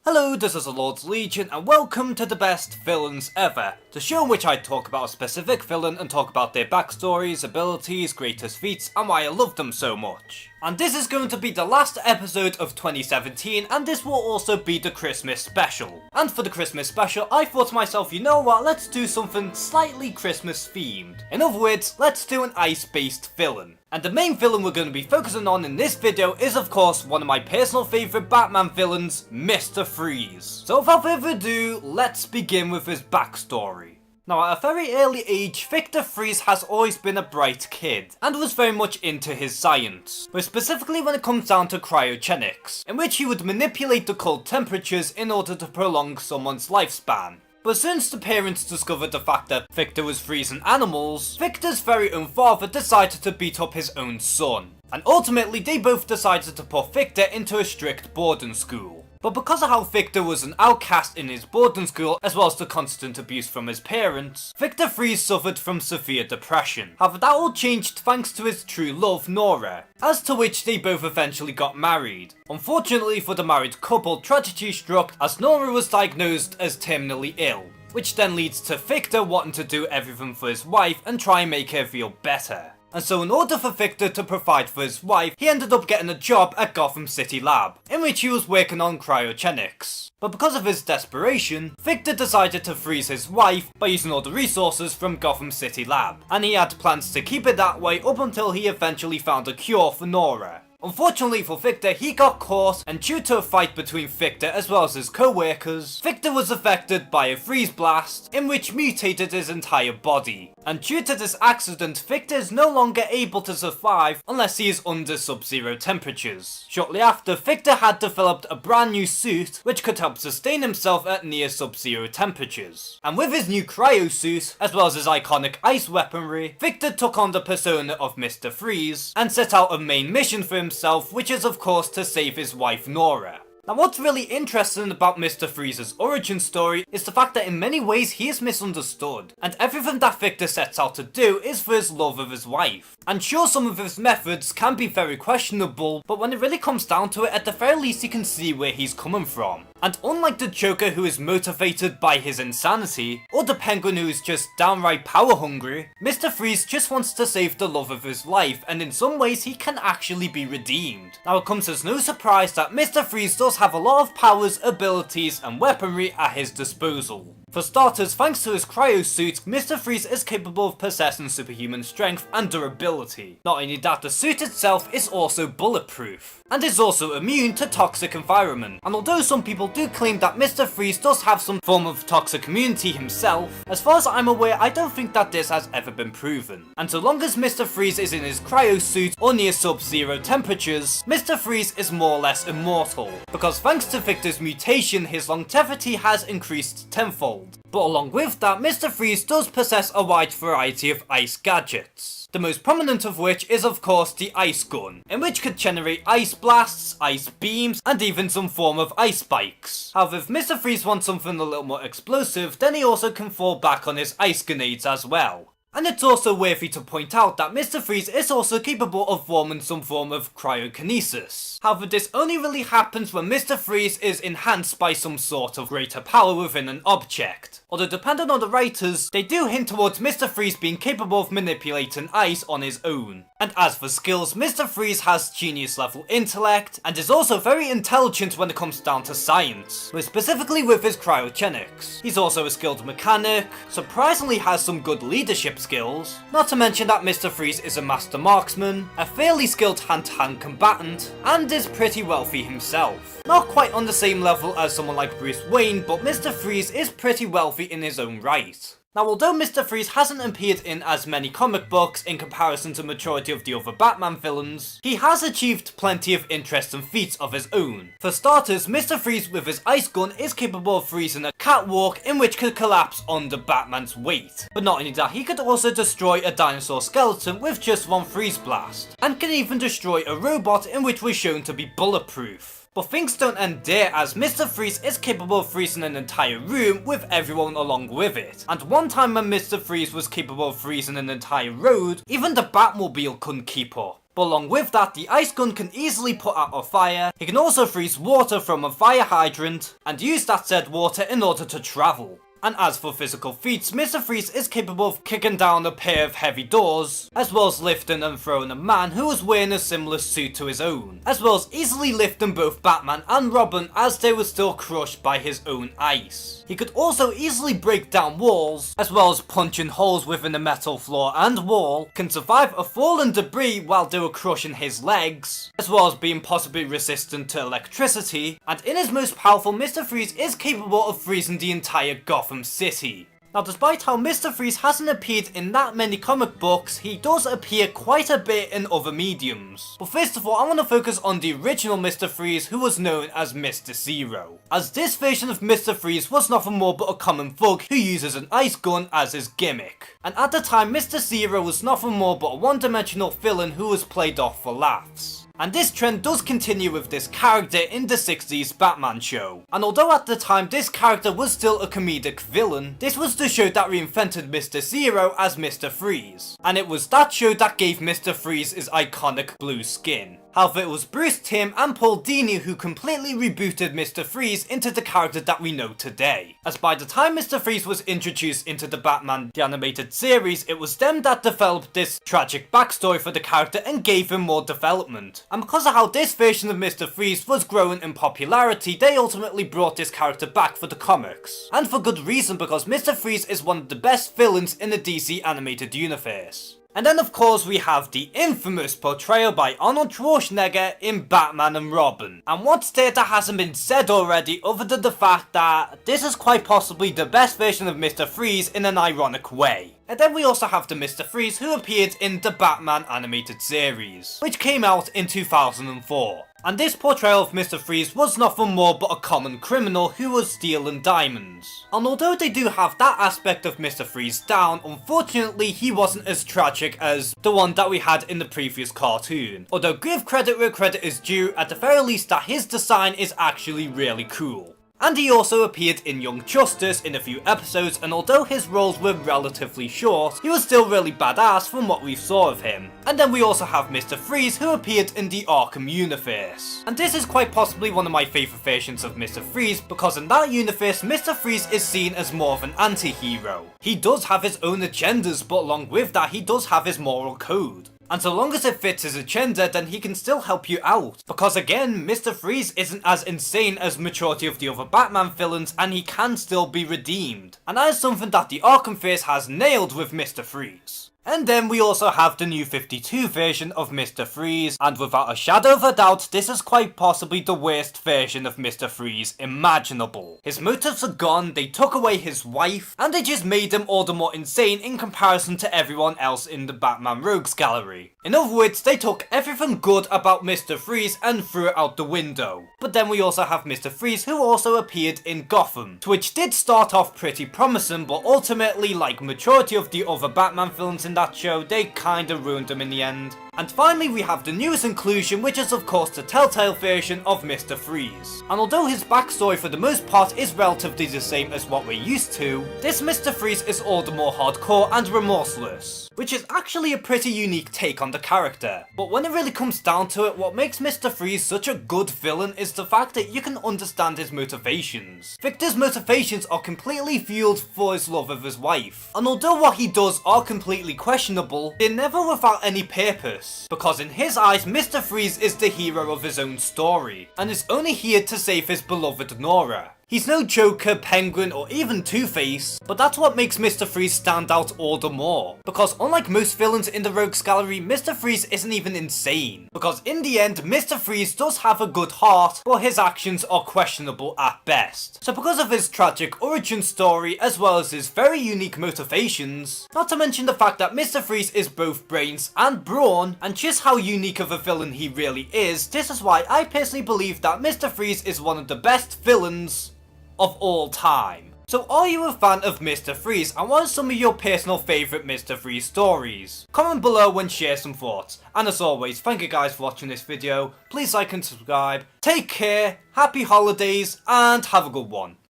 Hello, this is the Lord's Legion, and welcome to the best villains ever, the show in which I talk about a specific villain and talk about their backstories, abilities, greatest feats, and why I love them so much. And this is going to be the last episode of 2017, and this will also be the Christmas special. And for the Christmas special, I thought to myself, you know what, let's do something slightly Christmas themed. In other words, let's do an ice-based villain. And the main villain we're going to be focusing on in this video is of course one of my personal favourite Batman villains, Mr. Freeze. So without further ado, let's begin with his backstory. Now at a very early age, Victor Freeze has always been a bright kid, and was very much into his science, but specifically when it comes down to cryogenics, in which he would manipulate the cold temperatures in order to prolong someone's lifespan. But since the parents discovered the fact that Victor was freezing animals, Victor's very own father decided to beat up his own son. And ultimately they both decided to put Victor into a strict boarding school. But because of how Victor was an outcast in his boarding school, as well as the constant abuse from his parents, Victor Freeze suffered from severe depression. However, that all changed thanks to his true love, Nora, as to which they both eventually got married. Unfortunately for the married couple, tragedy struck as Nora was diagnosed as terminally ill, which then leads to Victor wanting to do everything for his wife and try and make her feel better. And so in order for Victor to provide for his wife, he ended up getting a job at Gotham City Lab, in which he was working on cryogenics. But because of his desperation, Victor decided to freeze his wife by using all the resources from Gotham City Lab, and he had plans to keep it that way up until he eventually found a cure for Nora. Unfortunately for Victor, he got caught, and due to a fight between Victor as well as his co-workers, Victor was affected by a freeze blast, in which mutated his entire body. And due to this accident, Victor is no longer able to survive unless he is under sub-zero temperatures. Shortly after, Victor had developed a brand new suit which could help sustain himself at near sub-zero temperatures. And with his new cryo suit, as well as his iconic ice weaponry, Victor took on the persona of Mr. Freeze, and set out a main mission for himself, which is of course to save his wife Nora. Now what's really interesting about Mr. Freeze's origin story is the fact that in many ways he is misunderstood, and everything that Victor sets out to do is for his love of his wife. And sure, some of his methods can be very questionable, but when it really comes down to it, at the very least you can see where he's coming from. And unlike the Joker who is motivated by his insanity, or the Penguin who is just downright power hungry, Mr. Freeze just wants to save the love of his life, and in some ways he can actually be redeemed. Now it comes as no surprise that Mr. Freeze does have a lot of powers, abilities and weaponry at his disposal. For starters, thanks to his cryo suit, Mr. Freeze is capable of possessing superhuman strength and durability. Not only that, the suit itself is also bulletproof, and is also immune to toxic environment. And although some people do claim that Mr. Freeze does have some form of toxic immunity himself, as far as I'm aware, I don't think that this has ever been proven. And so long as Mr. Freeze is in his cryo suit or near sub-zero temperatures, Mr. Freeze is more or less immortal, because thanks to Victor's mutation, his longevity has increased tenfold. But along with that, Mr. Freeze does possess a wide variety of ice gadgets. The most prominent of which is of course the ice gun, in which could generate ice blasts, ice beams, and even some form of ice spikes. However, if Mr. Freeze wants something a little more explosive, then he also can fall back on his ice grenades as well. And it's also worthy to point out that Mr. Freeze is also capable of forming some form of cryokinesis. However, this only really happens when Mr. Freeze is enhanced by some sort of greater power within an object. Although depending on the writers, they do hint towards Mr. Freeze being capable of manipulating ice on his own. And as for skills, Mr. Freeze has genius level intellect, and is also very intelligent when it comes down to science, but specifically with his cryogenics. He's also a skilled mechanic, surprisingly has some good leadership skills, not to mention that Mr. Freeze is a master marksman, a fairly skilled hand-to-hand combatant, and is pretty wealthy himself. Not quite on the same level as someone like Bruce Wayne, but Mr. Freeze is pretty wealthy in his own right. Now although Mr. Freeze hasn't appeared in as many comic books in comparison to the majority of the other Batman villains, he has achieved plenty of interesting feats of his own. For starters, Mr. Freeze with his ice gun is capable of freezing a catwalk in which could collapse under Batman's weight. But not only that, he could also destroy a dinosaur skeleton with just one freeze blast, and can even destroy a robot in which was shown to be bulletproof. But things don't end there, as Mr. Freeze is capable of freezing an entire room with everyone along with it. And one time when Mr. Freeze was capable of freezing an entire road, even the Batmobile couldn't keep up. But along with that, the ice gun can easily put out a fire, he can also freeze water from a fire hydrant, and use that said water in order to travel. And as for physical feats, Mr. Freeze is capable of kicking down a pair of heavy doors, as well as lifting and throwing a man who was wearing a similar suit to his own, as well as easily lifting both Batman and Robin as they were still crushed by his own ice. He could also easily break down walls, as well as punching holes within the metal floor and wall, can survive a fall and debris while they were crushing his legs, as well as being possibly resistant to electricity, and in his most powerful, Mr. Freeze is capable of freezing the entire Gotham City. Now, despite how Mr. Freeze hasn't appeared in that many comic books, he does appear quite a bit in other mediums. But first of all, I want to focus on the original Mr. Freeze, who was known as Mr. Zero, as this version of Mr. Freeze was nothing more but a common thug who uses an ice gun as his gimmick. And at the time, Mr. Zero was nothing more but a one-dimensional villain who was played off for laughs. And this trend does continue with this character in the 60s Batman show. And although at the time this character was still a comedic villain, this was the show that reinvented Mr. Zero as Mr. Freeze. And it was that show that gave Mr. Freeze his iconic blue skin. However, it was Bruce Timm and Paul Dini who completely rebooted Mr. Freeze into the character that we know today. As by the time Mr. Freeze was introduced into the Batman the Animated Series, it was them that developed this tragic backstory for the character and gave him more development. And because of how this version of Mr. Freeze was growing in popularity, they ultimately brought this character back for the comics. And for good reason, because Mr. Freeze is one of the best villains in the DC Animated Universe. And then of course we have the infamous portrayal by Arnold Schwarzenegger in Batman and Robin. And what's there that hasn't been said already other than the fact that this is quite possibly the best version of Mr. Freeze in an ironic way. And then we also have the Mr. Freeze who appeared in the Batman Animated Series, which came out in 2004. And this portrayal of Mr. Freeze was nothing more but a common criminal who was stealing diamonds. And although they do have that aspect of Mr. Freeze down, unfortunately he wasn't as tragic as the one that we had in the previous cartoon. Although give credit where credit is due, at the very least that his design is actually really cool. And he also appeared in Young Justice in a few episodes, and although his roles were relatively short, he was still really badass from what we saw of him. And then we also have Mr. Freeze who appeared in the Arkham universe. And this is quite possibly one of my favourite versions of Mr. Freeze, because in that universe, Mr. Freeze is seen as more of an anti-hero. He does have his own agendas, but along with that he does have his moral code. And so long as it fits his agenda, then he can still help you out. Because again, Mr. Freeze isn't as insane as majority of the other Batman villains, and he can still be redeemed. And that is something that the Arkhamverse has nailed with Mr. Freeze. And then we also have the new 52 version of Mr. Freeze, and without a shadow of a doubt, this is quite possibly the worst version of Mr. Freeze imaginable. His motives are gone, they took away his wife, and they just made him all the more insane in comparison to everyone else in the Batman Rogues Gallery. In other words, they took everything good about Mr. Freeze and threw it out the window. But then we also have Mr. Freeze who also appeared in Gotham, which did start off pretty promising, but ultimately, like majority of the other Batman films in that show, they kinda ruined them in the end. And finally we have the newest inclusion, which is of course the Telltale version of Mr. Freeze. And although his backstory for the most part is relatively the same as what we're used to, this Mr. Freeze is all the more hardcore and remorseless, which is actually a pretty unique take on the character. But when it really comes down to it, what makes Mr. Freeze such a good villain is the fact that you can understand his motivations. Victor's motivations are completely fueled for his love of his wife, and although what he does are completely questionable, they're never without any purpose. Because in his eyes, Mr. Freeze is the hero of his own story, and is only here to save his beloved Nora. He's no Joker, Penguin, or even Two-Face, but that's what makes Mr. Freeze stand out all the more. Because unlike most villains in the Rogues Gallery, Mr. Freeze isn't even insane. Because in the end, Mr. Freeze does have a good heart, but his actions are questionable at best. So because of his tragic origin story, as well as his very unique motivations, not to mention the fact that Mr. Freeze is both brains and brawn, and just how unique of a villain he really is, this is why I personally believe that Mr. Freeze is one of the best villains of all time. So are you a fan of Mr. Freeze, and what are some of your personal favourite Mr. Freeze stories? Comment below and share some thoughts. And as always, thank you guys for watching this video. Please like and subscribe. Take care, happy holidays, and have a good one.